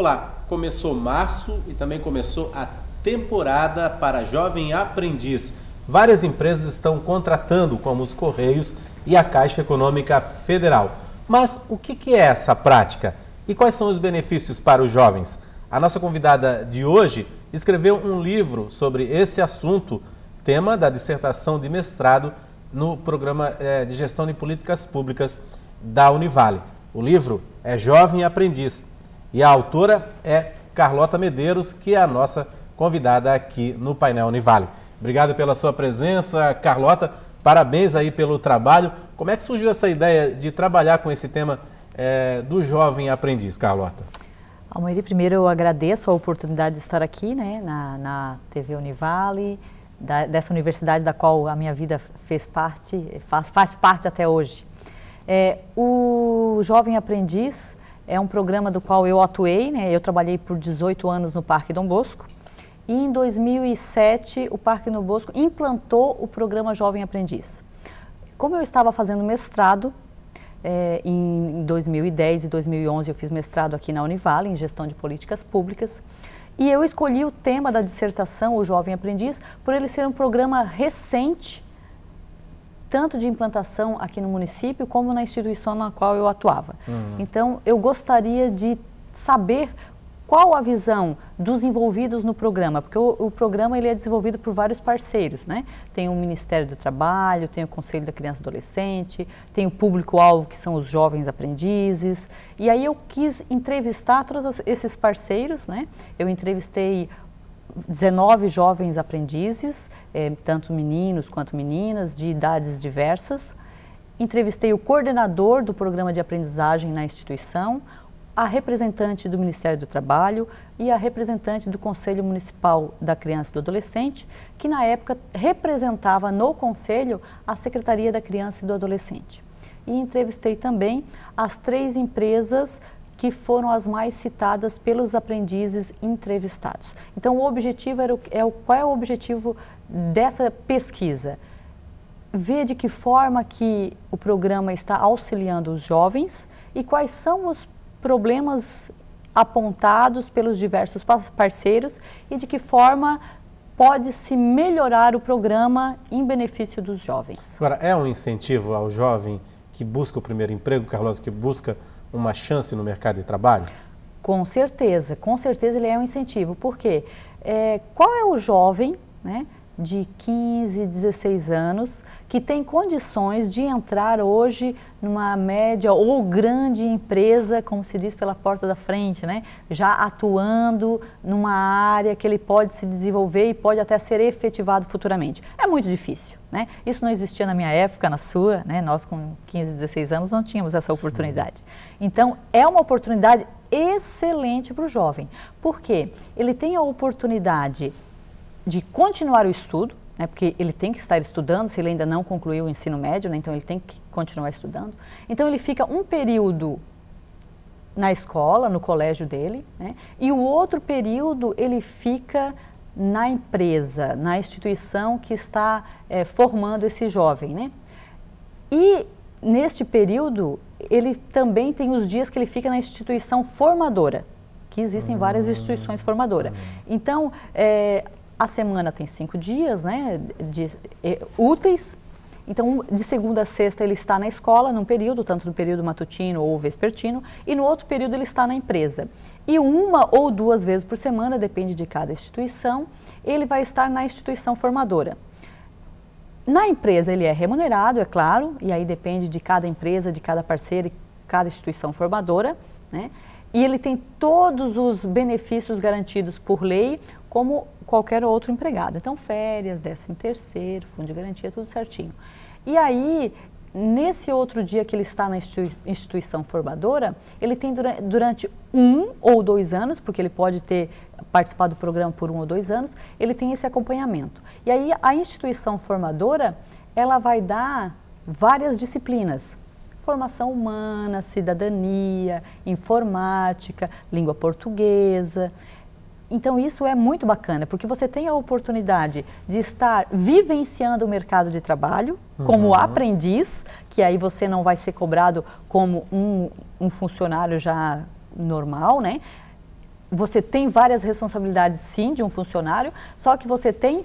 Olá, começou março e também começou a temporada para jovem aprendiz. Várias empresas estão contratando, como os Correios e a Caixa Econômica Federal. Mas o que é essa prática? E quais são os benefícios para os jovens? A nossa convidada de hoje escreveu um livro sobre esse assunto, tema da dissertação de mestrado no Programa de Gestão de Políticas Públicas da Univale. O livro é Jovem Aprendiz e a autora é Carlota Medeiros, que é a nossa convidada aqui no painel Univale. Obrigado pela sua presença, Carlota. Parabéns aí pelo trabalho. Como é que surgiu essa ideia de trabalhar com esse tema do jovem aprendiz, Carlota? Almairi, primeiro eu agradeço a oportunidade de estar aqui, né, na TV Univale, dessa universidade da qual a minha vida faz parte até hoje. O Jovem Aprendiz é um programa do qual eu atuei, né, eu trabalhei por 18 anos no Parque Dom Bosco e em 2007 o Parque Dom Bosco implantou o programa Jovem Aprendiz. Como eu estava fazendo mestrado, em 2010 e 2011 eu fiz mestrado aqui na Univale, em Gestão de Políticas Públicas, e eu escolhi o tema da dissertação, o Jovem Aprendiz, por ele ser um programa recente, tanto de implantação aqui no município, como na instituição na qual eu atuava. Então, eu gostaria de saber qual a visão dos envolvidos no programa, porque o programa ele é desenvolvido por vários parceiros, né? Tem o Ministério do Trabalho, tem o Conselho da Criança e Adolescente, tem o público-alvo que são os jovens aprendizes, e aí eu quis entrevistar todos esses parceiros, né? Eu entrevistei 19 jovens aprendizes, tanto meninos quanto meninas, de idades diversas. Entrevistei o coordenador do programa de aprendizagem na instituição, a representante do Ministério do Trabalho e a representante do Conselho Municipal da Criança e do Adolescente, que na época representava no Conselho a Secretaria da Criança e do Adolescente. E entrevistei também as 3 empresas que foram as mais citadas pelos aprendizes entrevistados. Então, o objetivo qual é o objetivo dessa pesquisa? Ver de que forma que o programa está auxiliando os jovens e quais são os problemas apontados pelos diversos parceiros e de que forma pode-se melhorar o programa em benefício dos jovens. Agora, é um incentivo ao jovem que busca o primeiro emprego, Carlota, que busca uma chance no mercado de trabalho? Com certeza ele é um incentivo. Por quê? Qual é o jovem, né, de 15, 16 anos que tem condições de entrar hoje numa média ou grande empresa, como se diz, pela porta da frente, né, já atuando numa área que ele pode se desenvolver e pode até ser efetivado futuramente? É muito difícil, né? Isso não existia na minha época, na sua, né? Nós com 15, 16 anos não tínhamos essa oportunidade. Sim. Então, é uma oportunidade excelente para o jovem, porque ele tem a oportunidade de continuar o estudo, né, porque ele tem que estar estudando, se ele ainda não concluiu o ensino médio, né, então ele tem que continuar estudando. Então ele fica um período na escola, no colégio dele, né, e o outro período ele fica na empresa, na instituição que está formando esse jovem, né? E neste período ele também tem os dias que ele fica na instituição formadora, que existem várias instituições formadoras. Então, a semana tem 5 dias, né, úteis. Então, de segunda a sexta ele está na escola, num período, tanto no período matutino ou vespertino, e no outro período ele está na empresa. E 1 ou 2 vezes por semana, depende de cada instituição, ele vai estar na instituição formadora. Na empresa ele é remunerado, é claro, e aí depende de cada empresa, de cada parceiro e cada instituição formadora, né? E ele tem todos os benefícios garantidos por lei, como qualquer outro empregado. Então, férias, 13º, fundo de garantia, tudo certinho. E aí, nesse outro dia que ele está na instituição formadora, ele tem durante 1 ou 2 anos, porque ele pode ter participado do programa por 1 ou 2 anos, ele tem esse acompanhamento. E aí, a instituição formadora, ela vai dar várias disciplinas. Formação humana, cidadania, informática, língua portuguesa. Então isso é muito bacana, porque você tem a oportunidade de estar vivenciando o mercado de trabalho como aprendiz, que aí você não vai ser cobrado como um funcionário já normal, né? você tem várias responsabilidades, sim, de um funcionário, só que você tem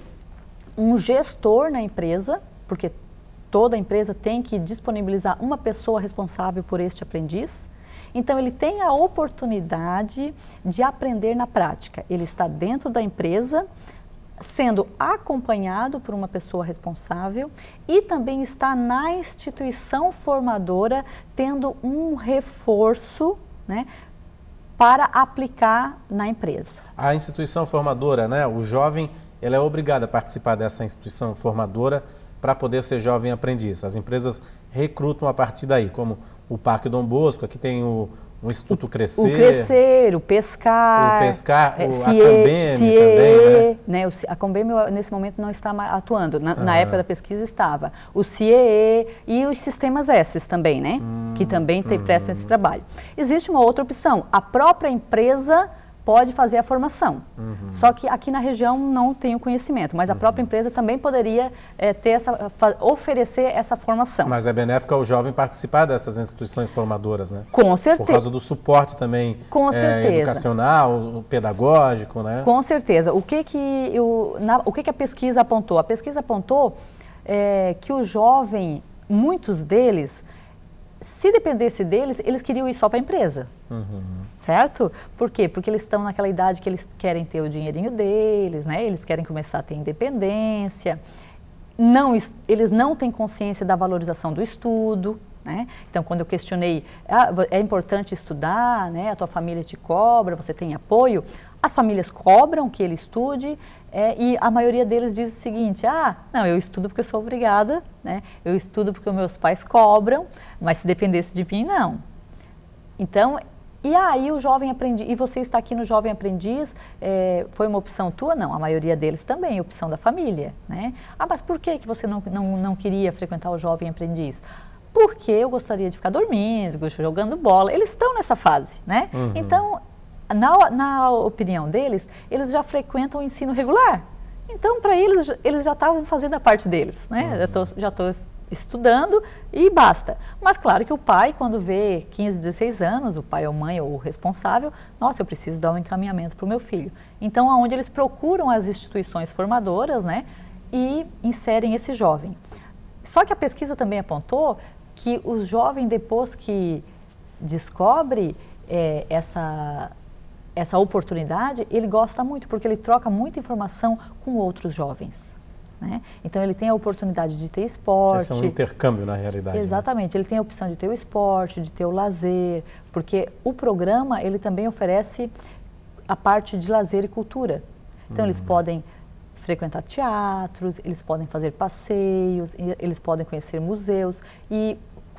um gestor na empresa, porque toda empresa tem que disponibilizar uma pessoa responsável por este aprendiz. Então, ele tem a oportunidade de aprender na prática. Ele está dentro da empresa, sendo acompanhado por uma pessoa responsável e também está na instituição formadora, tendo um reforço, né, para aplicar na empresa. A instituição formadora, né, o jovem, ela é obrigada a participar dessa instituição formadora para poder ser jovem aprendiz. As empresas recrutam a partir daí, como o Parque Dom Bosco, aqui tem o Instituto Crescer. O Crescer, o Pescar. O Pescar, a Cambeme também, né? A Cambeme, nesse momento, não está atuando. Na época da pesquisa estava. O CIEE e os sistemas S também, né? Que também prestam esse trabalho. Existe uma outra opção. A própria empresa pode fazer a formação. Só que aqui na região não tem o conhecimento, mas a própria empresa também poderia oferecer essa formação. Mas é benéfico ao jovem participar dessas instituições formadoras, né? Com certeza. Por causa do suporte também educacional, pedagógico, né? Com certeza. O que a pesquisa apontou? A pesquisa apontou que o jovem, muitos deles, se dependesse deles, eles queriam ir só para a empresa, certo? Por quê? Porque eles estão naquela idade que eles querem ter o dinheirinho deles, né? Eles querem começar a ter independência, eles não têm consciência da valorização do estudo, né? Então, quando eu questionei, é importante estudar, né? A tua família te cobra, você tem apoio, as famílias cobram que ele estude, e a maioria deles diz o seguinte, não, eu estudo porque eu sou obrigada, né? Eu estudo porque os meus pais cobram, mas se dependesse de mim, não. Então, e aí o jovem aprendiz, e você está aqui no Jovem Aprendiz, foi uma opção tua? Não, a maioria deles também, opção da família, né? Mas por que você não queria frequentar o Jovem Aprendiz? Porque eu gostaria de ficar dormindo, jogando bola, eles estão nessa fase, né? Então, na opinião deles, eles já frequentam o ensino regular. Então, para eles já estavam fazendo a parte deles, né? Já estou estudando e basta. Mas claro que o pai, quando vê 15, 16 anos, o pai ou mãe ou o responsável, nossa, eu preciso dar um encaminhamento para o meu filho. Então, aonde eles procuram as instituições formadoras, né? E inserem esse jovem. Só que a pesquisa também apontou que o jovem, depois que descobre essa oportunidade, ele gosta muito, porque ele troca muita informação com outros jovens, né? Então, ele tem a oportunidade de ter esporte. Esse é um intercâmbio, na realidade. Exatamente. Né? Ele tem a opção de ter o esporte, de ter o lazer, porque o programa, ele também oferece a parte de lazer e cultura. Então, eles podem frequentar teatros, eles podem fazer passeios, eles podem conhecer museus e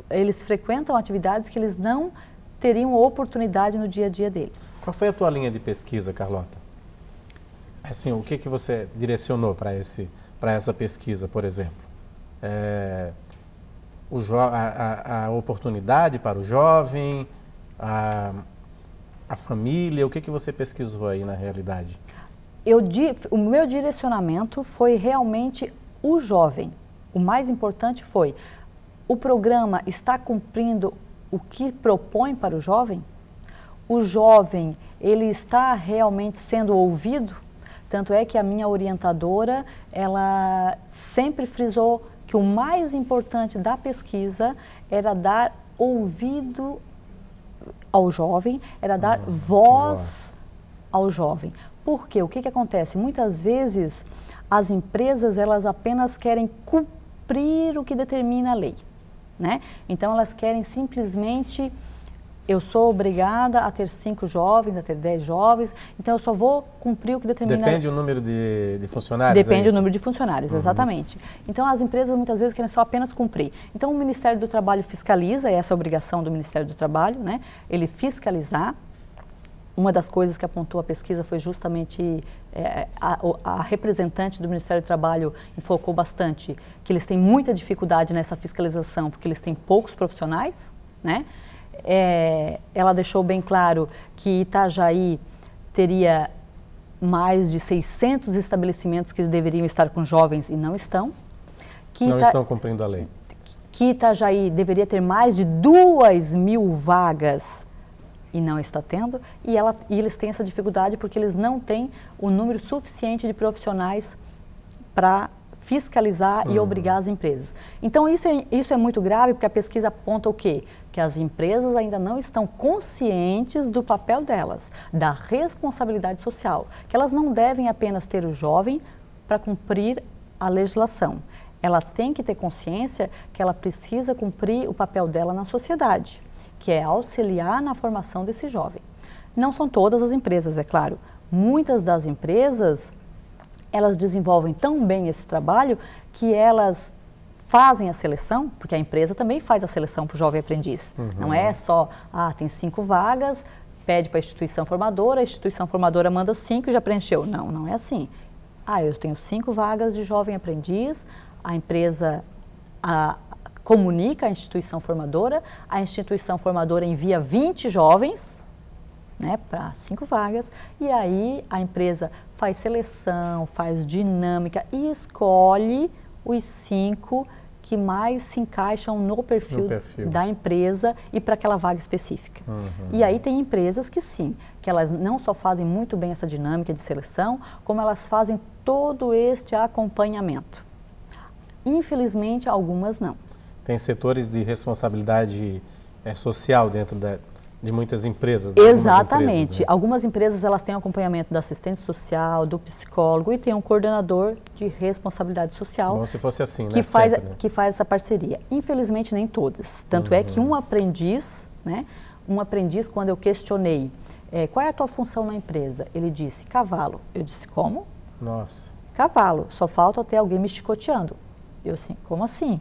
eles frequentam atividades que eles não teriam oportunidade no dia a dia deles. Qual foi a tua linha de pesquisa, Carlota? Assim, o que você direcionou para essa pesquisa, por exemplo? A oportunidade para o jovem, a família, o que você pesquisou aí na realidade? O meu direcionamento foi realmente o jovem. O mais importante foi, o programa está cumprindo o que propõe para o jovem? O jovem, ele está realmente sendo ouvido? Tanto é que a minha orientadora, ela sempre frisou que o mais importante da pesquisa era dar ouvido ao jovem, era dar voz ao jovem. Por quê? O que acontece? Muitas vezes as empresas, elas apenas querem cumprir o que determina a lei, né? Então elas querem simplesmente, eu sou obrigada a ter 5 jovens, a ter 10 jovens, então eu só vou cumprir o que determina... Depende do número de funcionários? Depende do número de funcionários, exatamente. Então as empresas muitas vezes querem só apenas cumprir. Então o Ministério do Trabalho fiscaliza, essa é a obrigação do Ministério do Trabalho, né? Ele fiscalizar. Uma das coisas que apontou a pesquisa foi justamente a representante do Ministério do Trabalho enfocou bastante que eles têm muita dificuldade nessa fiscalização porque eles têm poucos profissionais, né? Ela deixou bem claro que Itajaí teria mais de 600 estabelecimentos que deveriam estar com jovens e não estão. Não estão cumprindo a lei. Que Itajaí deveria ter mais de 2.000 vagas e não está tendo, e eles têm essa dificuldade porque eles não têm o número suficiente de profissionais para fiscalizar e obrigar as empresas. Então isso é muito grave porque a pesquisa aponta o quê? Que as empresas ainda não estão conscientes do papel delas, da responsabilidade social, que elas não devem apenas ter o jovem para cumprir a legislação. Ela tem que ter consciência que ela precisa cumprir o papel dela na sociedade, que é auxiliar na formação desse jovem. Não são todas as empresas, é claro. Muitas das empresas, elas desenvolvem tão bem esse trabalho que elas fazem a seleção, porque a empresa também faz a seleção para o jovem aprendiz. Não é só, tem 5 vagas, pede para a instituição formadora manda 5 e já preencheu. Não, não é assim. Eu tenho 5 vagas de jovem aprendiz, a empresa comunica à instituição formadora, a instituição formadora envia 20 jovens, né, para 5 vagas, e aí a empresa faz seleção, faz dinâmica e escolhe os 5 que mais se encaixam no perfil da empresa e para aquela vaga específica. E aí tem empresas que sim, que elas não só fazem muito bem essa dinâmica de seleção, como elas fazem todo este acompanhamento. Infelizmente, algumas não. Tem setores de responsabilidade social dentro de muitas empresas. Exatamente. Algumas empresas elas têm acompanhamento do assistente social, do psicólogo e tem um coordenador de responsabilidade social. Como se fosse assim, né? Que faz essa parceria. Infelizmente, nem todas. Tanto é que um aprendiz, quando eu questionei qual é a tua função na empresa, ele disse, cavalo. Eu disse, como? Nossa. Cavalo. Só falta ter alguém me chicoteando. Eu assim, como assim?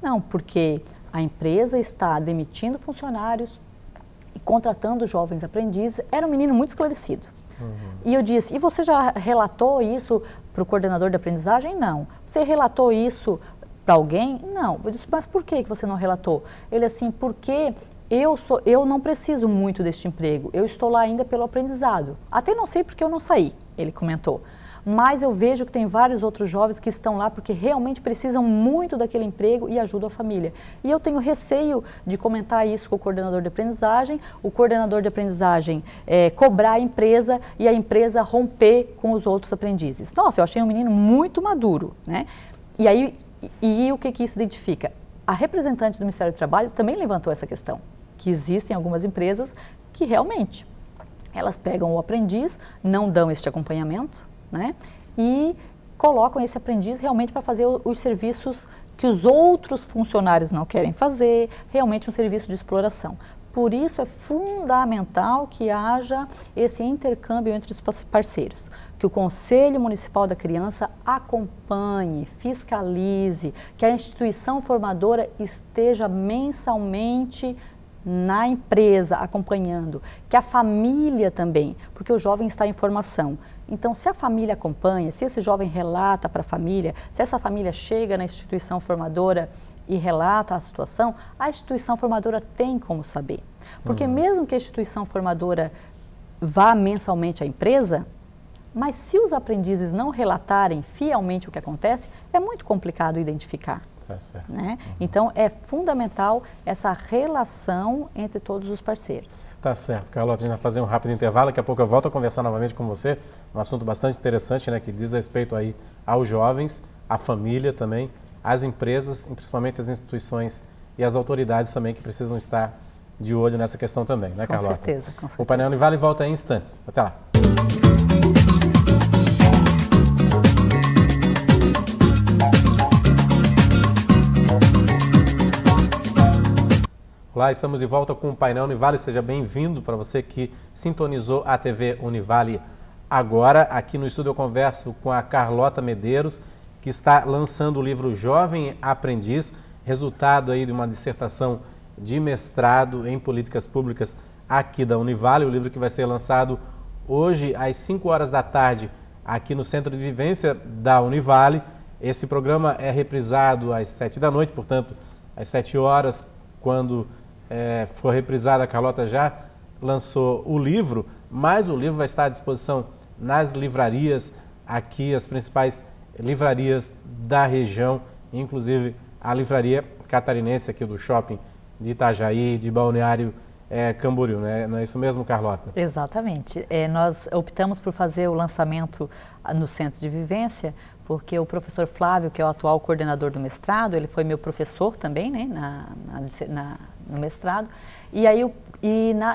Não, porque a empresa está demitindo funcionários e contratando jovens aprendizes. Era um menino muito esclarecido. E eu disse, e você já relatou isso para o coordenador de aprendizagem? Não. Você relatou isso para alguém? Não. Eu disse, mas por que você não relatou? Ele assim, porque eu não preciso muito deste emprego, eu estou lá ainda pelo aprendizado. Até não sei porque eu não saí, ele comentou. Mas eu vejo que tem vários outros jovens que estão lá porque realmente precisam muito daquele emprego e ajudam a família. E eu tenho receio de comentar isso com o coordenador de aprendizagem, o coordenador de aprendizagem cobrar a empresa e a empresa romper com os outros aprendizes. Nossa, eu achei um menino muito maduro, né? E aí, o que isso identifica? A representante do Ministério do Trabalho também levantou essa questão, que existem algumas empresas que realmente, elas pegam o aprendiz, não dão este acompanhamento, né? E colocam esse aprendiz realmente para fazer os serviços que os outros funcionários não querem fazer, realmente um serviço de exploração. Por isso é fundamental que haja esse intercâmbio entre os parceiros, que o Conselho Municipal da Criança acompanhe, fiscalize, que a instituição formadora esteja mensalmente na empresa acompanhando, que a família também, porque o jovem está em formação. Então, se a família acompanha, se esse jovem relata para a família, se essa família chega na instituição formadora e relata a situação, a instituição formadora tem como saber. Porque mesmo que a instituição formadora vá mensalmente à empresa, mas se os aprendizes não relatarem fielmente o que acontece, é muito complicado identificar. Tá certo. Né? Então, é fundamental essa relação entre todos os parceiros. Tá certo, Carlota. A gente vai fazer um rápido intervalo. Daqui a pouco eu volto a conversar novamente com você. Um assunto bastante interessante, né, que diz respeito aí aos jovens, à família também, às empresas, e principalmente as instituições e as autoridades também que precisam estar de olho nessa questão também, né, Carlota? Com certeza, com certeza. O Painel Univale volta em instantes. Até lá. Olá, estamos de volta com o Painel Univale. Seja bem-vindo para você que sintonizou a TV Univale agora. Aqui no estúdio eu converso com a Carlota Medeiros, que está lançando o livro Jovem Aprendiz, resultado aí de uma dissertação de mestrado em políticas públicas aqui da Univale. O livro que vai ser lançado hoje às 5 horas da tarde aqui no Centro de Vivência da Univale. Esse programa é reprisado às 7 da noite, portanto, às 7 horas, quando for reprisada, a Carlota já lançou o livro, mas o livro vai estar à disposição nas livrarias, aqui as principais livrarias da região, inclusive a livraria catarinense aqui do shopping de Itajaí, de Balneário Camboriú, né? Não é isso mesmo, Carlota? Exatamente. Nós optamos por fazer o lançamento no Centro de Vivência, porque o professor Flávio, que é o atual coordenador do mestrado, ele foi meu professor também, né, no mestrado, e aí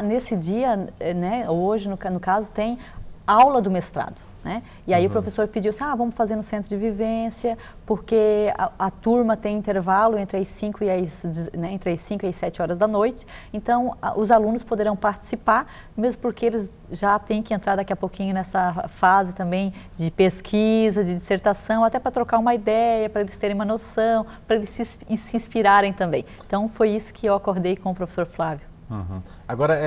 nesse dia, né, hoje no caso, tem aula do mestrado. Né? E aí o professor pediu assim, vamos fazer no Centro de Vivência, porque a turma tem intervalo entre as 5 e as 7 horas da noite, então os alunos poderão participar, mesmo porque eles já têm que entrar daqui a pouquinho nessa fase também de pesquisa, de dissertação, até para trocar uma ideia, para eles terem uma noção, para eles se inspirarem também. Então foi isso que eu acordei com o professor Flávio. Agora,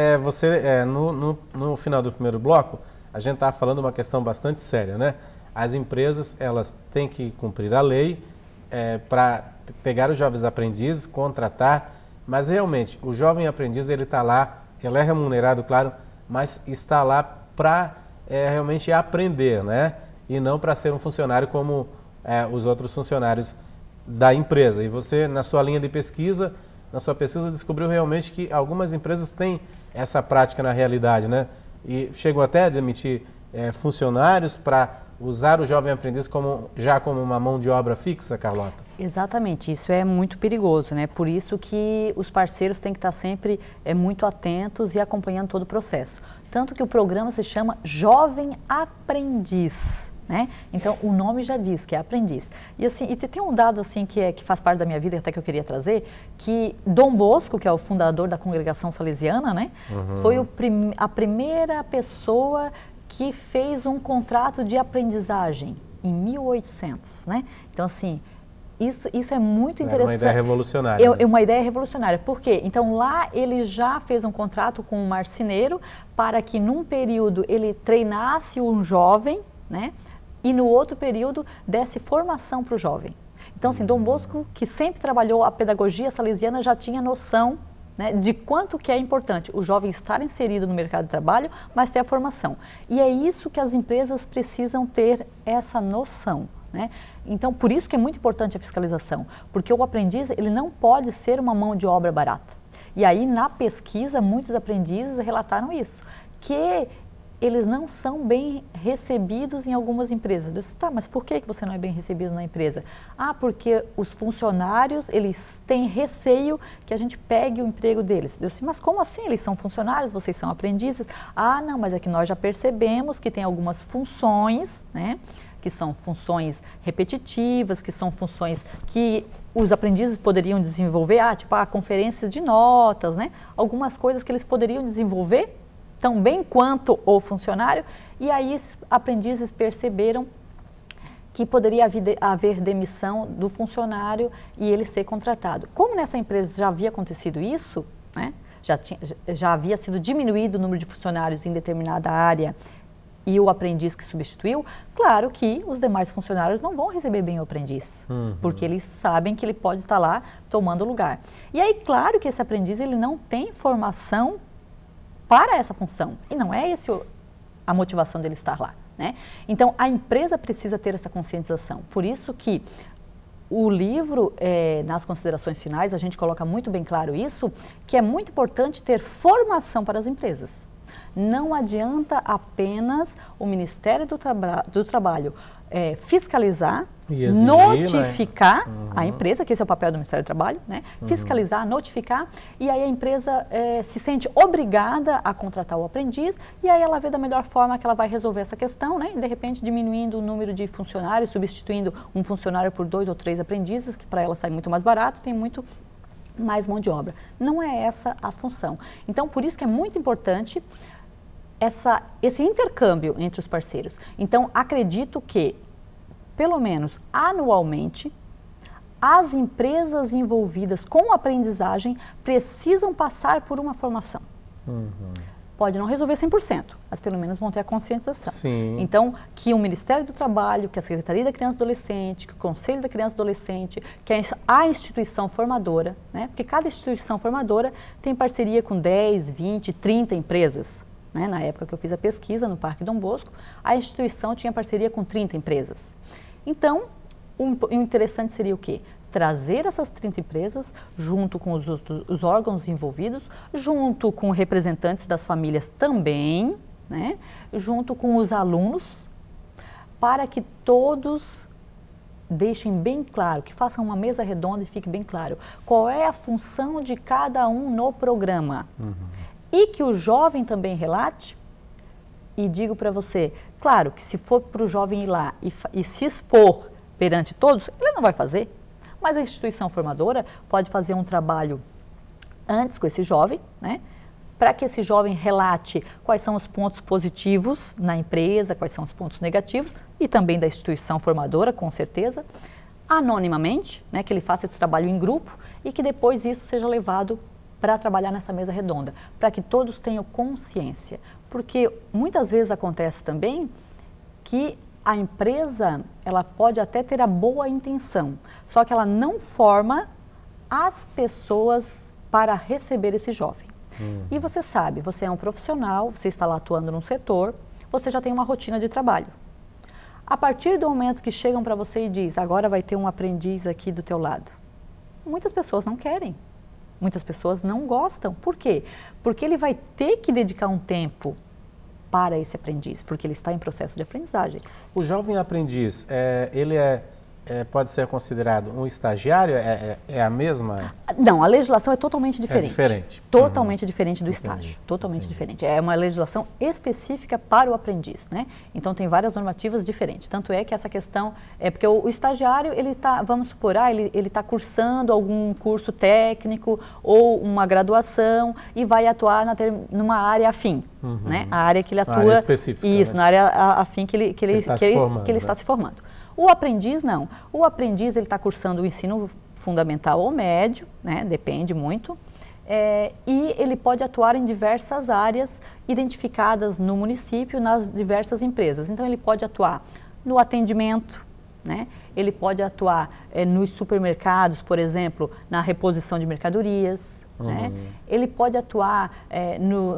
no final do primeiro bloco, a gente está falando uma questão bastante séria, né? As empresas, elas têm que cumprir a lei para pegar os jovens aprendizes, contratar, mas realmente o jovem aprendiz, ele está lá, ele é remunerado, claro, mas está lá para realmente aprender, né? E não para ser um funcionário como os outros funcionários da empresa. E você, na sua linha de pesquisa, na sua pesquisa, descobriu realmente que algumas empresas têm essa prática na realidade, né? E chegam até a demitir funcionários para usar o jovem aprendiz já como uma mão de obra fixa, Carlota? Exatamente, isso é muito perigoso, né? Por isso que os parceiros têm que estar sempre muito atentos e acompanhando todo o processo. Tanto que o programa se chama Jovem Aprendiz. Né? Então, o nome já diz que é aprendiz. E, assim, e tem um dado assim, que faz parte da minha vida, até que eu queria trazer, que Dom Bosco, que é o fundador da Congregação Salesiana, né? Foi a primeira pessoa que fez um contrato de aprendizagem em 1800. Né? Então, assim, isso é muito interessante. É uma ideia revolucionária. É uma ideia revolucionária. Por quê? Então, lá ele já fez um contrato com um marceneiro para que, num período, ele treinasse um jovem, né? E no outro período desse formação para o jovem. Então, assim, Dom Bosco, que sempre trabalhou a pedagogia salesiana, já tinha noção, né, de quanto que é importante o jovem estar inserido no mercado de trabalho, mas ter a formação. E é isso que as empresas precisam ter, essa noção. Né? Então, por isso que é muito importante a fiscalização, porque o aprendiz, ele não pode ser uma mão de obra barata. E aí, na pesquisa, muitos aprendizes relataram isso, que eles não são bem recebidos em algumas empresas. Eu disse, tá, mas por que você não é bem recebido na empresa? Porque os funcionários, eles têm receio que a gente pegue o emprego deles. Eu disse, mas como assim? Eles são funcionários, vocês são aprendizes? Não, mas é que nós já percebemos que tem algumas funções, né, que são funções repetitivas, que são funções que os aprendizes poderiam desenvolver, tipo conferências de notas, né, algumas coisas que eles poderiam desenvolver tão bem quanto o funcionário, e aí os aprendizes perceberam que poderia haver demissão do funcionário e ele ser contratado. Como nessa empresa já havia acontecido isso, né, já havia sido diminuído o número de funcionários em determinada área e o aprendiz que substituiu, claro que os demais funcionários não vão receber bem o aprendiz, porque eles sabem que ele pode estar lá tomando lugar. E aí, claro que esse aprendiz ele não tem formação para essa função, e não é essa a motivação dele estar lá, né? Então, a empresa precisa ter essa conscientização, por isso que o livro, nas considerações finais, a gente coloca muito bem claro isso, que é muito importante ter formação para as empresas. Não adianta apenas o Ministério do Trabalho fiscalizar, exigir, notificar, né, a empresa, que esse é o papel do Ministério do Trabalho, né? Fiscalizar, notificar, e aí a empresa se sente obrigada a contratar o aprendiz, e aí ela vê da melhor forma que ela vai resolver essa questão, né? De repente diminuindo o número de funcionários, substituindo um funcionário por 2 ou 3 aprendizes, que para ela sai muito mais barato, tem muito mais mão de obra. Não é essa a função. Então, por isso que é muito importante esse intercâmbio entre os parceiros. Então, acredito que, pelo menos anualmente, as empresas envolvidas com aprendizagem precisam passar por uma formação. Pode não resolver 100%, mas pelo menos vão ter a conscientização. Sim. Então, que o Ministério do Trabalho, que a Secretaria da Criança e Adolescente, que o Conselho da Criança e Adolescente, que a instituição formadora, né? Porque cada instituição formadora tem parceria com 10, 20, 30 empresas. Né? Na época que eu fiz a pesquisa no Parque Dom Bosco, a instituição tinha parceria com 30 empresas. Então, o interessante seria o quê? trazer essas 30 empresas, junto com os órgãos envolvidos, junto com representantes das famílias também, né? Junto com os alunos, para que todos deixem bem claro, que façam uma mesa redonda e fique bem claro qual é a função de cada um no programa. E que o jovem também relate. E digo para você, claro que se for para o jovem ir lá e se expor perante todos, ele não vai fazer. Mas a instituição formadora pode fazer um trabalho antes com esse jovem, né? Para que esse jovem relate quais são os pontos positivos na empresa, quais são os pontos negativos, e também da instituição formadora, com certeza, anonimamente, né? Que ele faça esse trabalho em grupo e que depois isso seja levado para trabalhar nessa mesa redonda, para que todos tenham consciência. Porque muitas vezes acontece também que a empresa, ela pode até ter a boa intenção, só que ela não forma as pessoas para receber esse jovem. E você sabe, você é um profissional, você está lá atuando num setor, você já tem uma rotina de trabalho. A partir do momento que chegam para você e diz, agora vai ter um aprendiz aqui do teu lado, muitas pessoas não querem. Muitas pessoas não gostam. Por quê? Porque ele vai ter que dedicar um tempo para esse aprendiz, porque ele está em processo de aprendizagem. O jovem aprendiz, ele pode ser considerado um estagiário? É a mesma? Não, a legislação é totalmente diferente. É diferente. Totalmente diferente do estágio. Entendi. Totalmente diferente. É uma legislação específica para o aprendiz, né? Então tem várias normativas diferentes. Tanto é que essa questão porque o estagiário, ele está, vamos supor, ele está cursando algum curso técnico ou uma graduação e vai atuar numa área afim, né? A área que ele atua. Uma área específica. Isso, né? na área afim que ele está se formando. O aprendiz não. O aprendiz ele está cursando o ensino fundamental ou médio, né? Depende muito, e ele pode atuar em diversas áreas identificadas no município, nas diversas empresas. Então ele pode atuar no atendimento, né? Ele pode atuar nos supermercados, por exemplo, na reposição de mercadorias. Né? Ele pode atuar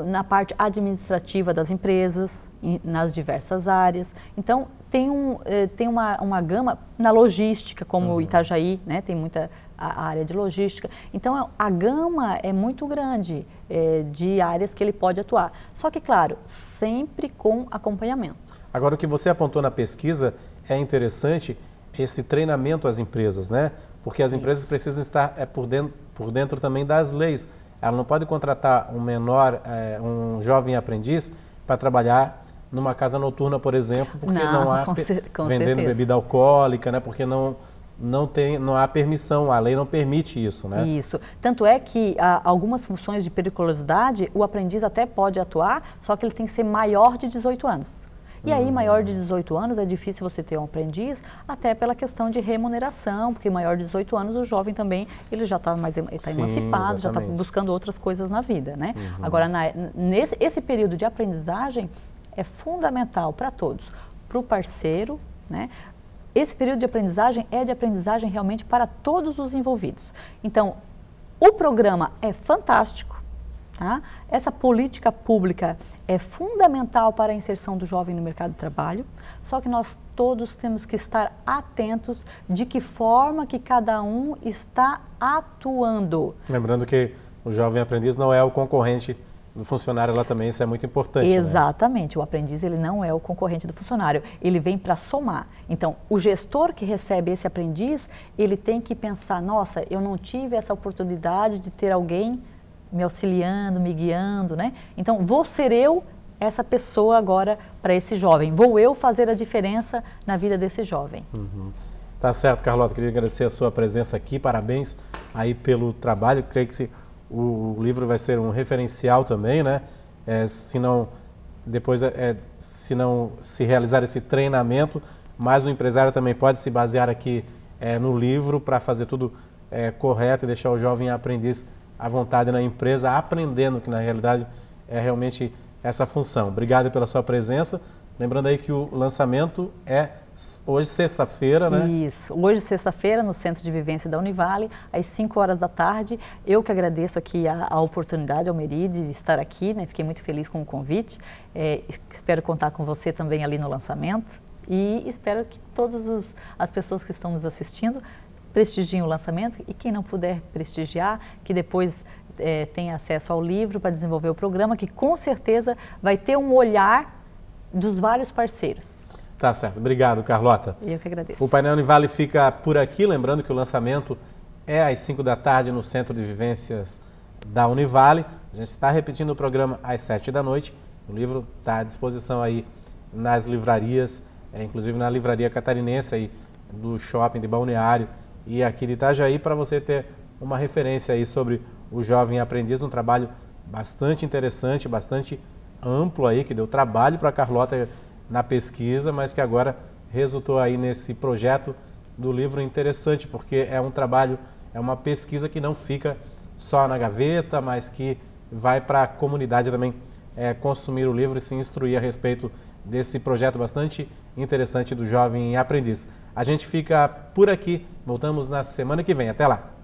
na parte administrativa das empresas, nas diversas áreas. Então, tem uma gama na logística, como o Itajaí, né? Tem muita a área de logística. Então, a gama é muito grande de áreas que ele pode atuar. Só que, claro, sempre com acompanhamento. Agora, o que você apontou na pesquisa é interessante, esse treinamento às empresas, né? Porque as empresas precisam estar por dentro também das leis. Ela não pode contratar um menor, um jovem aprendiz para trabalhar numa casa noturna, por exemplo, porque não há vendendo bebida alcoólica, né? Porque não há permissão, a lei não permite isso, né? Isso. Tanto é que algumas funções de periculosidade, o aprendiz até pode atuar, só que ele tem que ser maior de 18 anos. E aí, maior de 18 anos, é difícil você ter um aprendiz, até pela questão de remuneração, porque maior de 18 anos, o jovem também, ele já está emancipado, já está buscando outras coisas na vida, né? Agora, esse período de aprendizagem é fundamental para todos, para o parceiro, né? Esse período de aprendizagem é de aprendizagem realmente para todos os envolvidos. Então, o programa é fantástico. Tá? Essa política pública é fundamental para a inserção do jovem no mercado de trabalho, só que nós todos temos que estar atentos de que forma que cada um está atuando. Lembrando que o jovem aprendiz não é o concorrente do funcionário lá também, isso é muito importante. Exatamente, né? O aprendiz ele não é o concorrente do funcionário, ele vem para somar. Então, o gestor que recebe esse aprendiz, ele tem que pensar, nossa, eu não tive essa oportunidade de ter alguém me auxiliando, me guiando, né? Então, vou ser eu essa pessoa agora para esse jovem. Vou eu fazer a diferença na vida desse jovem. Tá certo, Carlota. Queria agradecer a sua presença aqui. Parabéns aí pelo trabalho. Creio que o livro vai ser um referencial também, né? Se não se realizar esse treinamento, mas o empresário também pode se basear aqui no livro para fazer tudo correto e deixar o jovem aprendiz à vontade na empresa, aprendendo, que na realidade é realmente essa função. Obrigado pela sua presença. Lembrando aí que o lançamento é hoje, sexta-feira, né? Isso, hoje, sexta-feira, no Centro de Vivência da Univale, às 5 horas da tarde. Eu que agradeço aqui a oportunidade, Almeri, de estar aqui, né? Fiquei muito feliz com o convite. Espero contar com você também ali no lançamento e espero que todas as pessoas que estão nos assistindo prestigiem o lançamento e quem não puder prestigiar, que depois tenha acesso ao livro para desenvolver o programa, que com certeza vai ter um olhar dos vários parceiros. Tá certo. Obrigado, Carlota. Eu que agradeço. O Painel Univale fica por aqui, lembrando que o lançamento é às 5 da tarde no Centro de Vivências da Univale. A gente está repetindo o programa às 7 da noite. O livro está à disposição aí nas livrarias, inclusive na livraria catarinense aí do shopping de Balneário e aqui de Itajaí, para você ter uma referência aí sobre o Jovem Aprendiz, um trabalho bastante interessante, bastante amplo aí, que deu trabalho para a Carlota na pesquisa, mas que agora resultou aí nesse projeto do livro interessante, porque é um trabalho, é uma pesquisa que não fica só na gaveta, mas que vai para a comunidade também consumir o livro e se instruir a respeito desse projeto bastante interessante do Jovem Aprendiz. A gente fica por aqui, voltamos na semana que vem. Até lá!